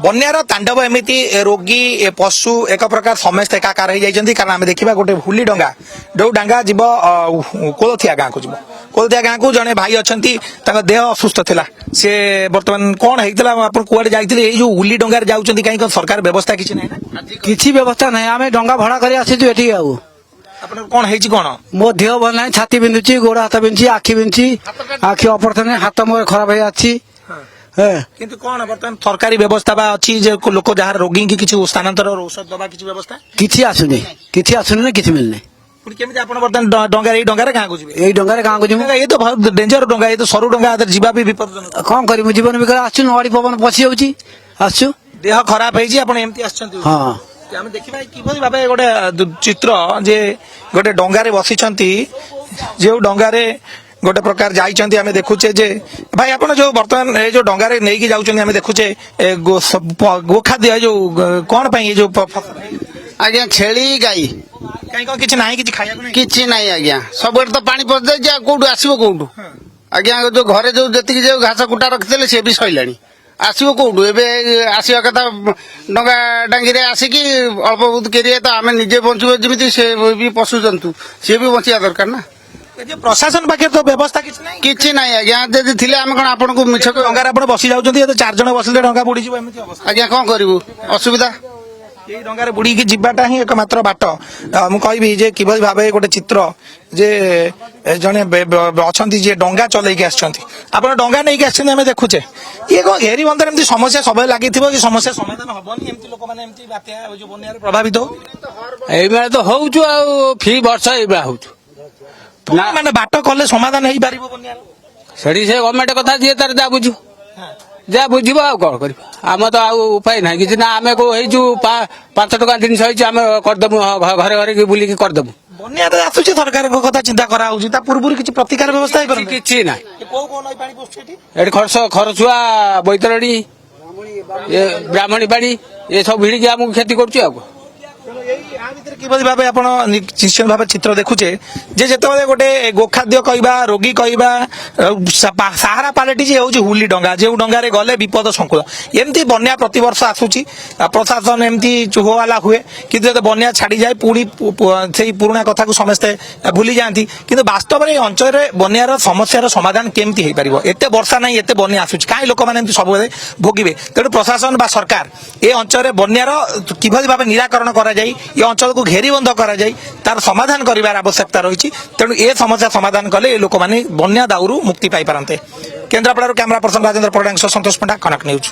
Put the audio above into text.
बन्यार तांडव एमती रोगी पशु एक प्रकार समस्त एकाकार हो जाती कारण आम देखा गोटे हुली डंगा जो डांगा जीव कोलथिया गाँव को जीव कोलथिया गाँव को जड़े भाई अच्छा देह असुस्थ था सी बर्तमान कौन होता आप कुआड़े जाते जो हुली डंगार जाऊँच कहीं सरकार व्यवस्था किसी ना किसी व्यवस्था नहीं आम डंगा भड़ा कर आसीचु कौन है कौन मो देह भल ना छाती बिंधुची गोड़ हाथ बिंधुची आखि बिंधुची आखि ऑपरेशन हाथ मोर खराब हो जाती किंतु कौन बर्तमान सरकारी व्यवस्था बा अच्छी जे लोक जहाँ रोगी की किसी स्थानांतर औषध दबा किसी व्यवस्था किसी आसुनी ना किसी मिलने केମିତି ଆପଣ ବର୍ତ୍ତମାନ ଡଙ୍ଗାରେ ଏଇ ଡଙ୍ଗାରେ ଗାଁକୁ ଯିବେ ଏଇ ଡଙ୍ଗାରେ ଗାଁକୁ ଯିବୁ ଏ ତ ବହୁତ ଡେଞ୍ଜର ଡଙ୍ଗା ଏ ତ ସରୁ ଡଙ୍ଗା ଯିବା ବି ବିପଦଜନକ କଣ କରିବୁ ଜୀବନ ବିକଳ ଆସୁଛୁ ନଅଡି ପବନ ପଶି ଯାଉଛି ଆସୁଛୁ ଦେହ ଖରାପ ହେଇଛି ଆପଣ ଏମିତି ଆସିଛନ୍ତି ହଁ ଆମେ ଦେଖିବା କିଭଳି ଭାବେ ଗୋଟେ ଚିତ୍ର ଯେ ଗୋଟେ ଡଙ୍ଗାରେ ବସିଛନ୍ତି ଯେଉଁ ଡଙ୍ଗାରେ गोटे प्रकार जाइछन्ती आमे देखुचे जे भाई आपण जो वर्तमान ए जो डंगारे नेकी जाउछन्ती आमे देखुचे गोखाद्य जो कोन पई जो आज्ञा छेली गाई काई को किछ नाही किछ खाया को किछि नाही आज्ञा सब तो पानी पस जाय जा कोठु आसीबो कोठु आज्ञा जो घरे जो जति जो घास कुटा रखितले से भी सइलानी आसीबो कोठु एबे आसीबा कथा डंगा डांगी रे आसी की अल्प बहुत केरिया तो आमे निजे बंचबो जिमिति से भी पशु जंतु से भी बंचिया दरकार ना प्रशासन पाखे तो व्यवस्था किछि नाही आज्ञा जदि थिले आमे कोन आपन को मिछ डंगार आपण बसी जाउछन्ती तो चार जण बसले डंगा बुडी जिवो एमिति अवस्था आज्ञा कोन करिवु असुविधा ये डंगार बुड़ी की जीवाटा ही एकमात्र बाट मु कहबी जे किभली भाबे गोटे चित्र जे जने अछंती जे डंगा चलै के आछंती आपण डंगा नै के आछंती हमें देखुचे ये को घेरी बंदर एमती समस्या सब लागिथिबो कि समस्या समाधान हबनी एमती लोक माने एमती बात्या जो बन्यार प्रभावित हो एई बेला तो होउछु आ फी वर्ष एई बेला होउछु ना माने बाट कले समाधान हेई पारिबो बन्यार सेडी से गवर्नमेंट कथा दिए तार जा बुझु जा बुझिबो आ कोन करिबो आम तो आ उपाय नाही किछि ना आमे को हेजु 5 टका दिन सहिछि आमे कर दमु घरे घरे की बुली की कर दमु बन्यार आसुछि सरकार को कथा चिंता करा होउछि ता पूर्वरु किछि प्रतिकार व्यवस्था हे करन किछि नाही को को नै पानी पोछेटी एडी खरसुआ बैतरणी ये ब्राह्मणी बाड़ी ये सब भिड़ी के हमକୁ खेती करछि आ किभली भावे आपण निश्चित भावे चित्र देखुचे जे जेतबे गोटे गोखाद्य कहबा रोगी कहबा सहारा पालटी जे होउची हुली डंगा जे डंगारे गले विपद संकुल एमती बन्या प्रतिवर्ष आसुची प्रशासन एमती चुहवाला हुए किंतु जब बन्या छाड़ी जाए पूरी से पुराना कथा को समस्ते भूली जाती किंतु वास्तव में अंचल बन्यार समस्यार समाधान केमती हो पारिबो एते वर्षा नहीं एते बन्या आसुची काई लोक माने एमती सब भोगिबे तेणु प्रशासन बा सरकार ए अंचल बन्यार किभली भावे निराकरण करा जाई ये अंचल को घेरीबंध करा जाई तार समाधान करिवार आवश्यकता रही तेणु ए समस्या समाधान कले लोक माने बन्या दाउरू मुक्ति पाई पारंते केन्द्रापड़ारू कैमरा पर्सन राजेंद्र पड़ांग संतोष पंडा कनक न्यूज।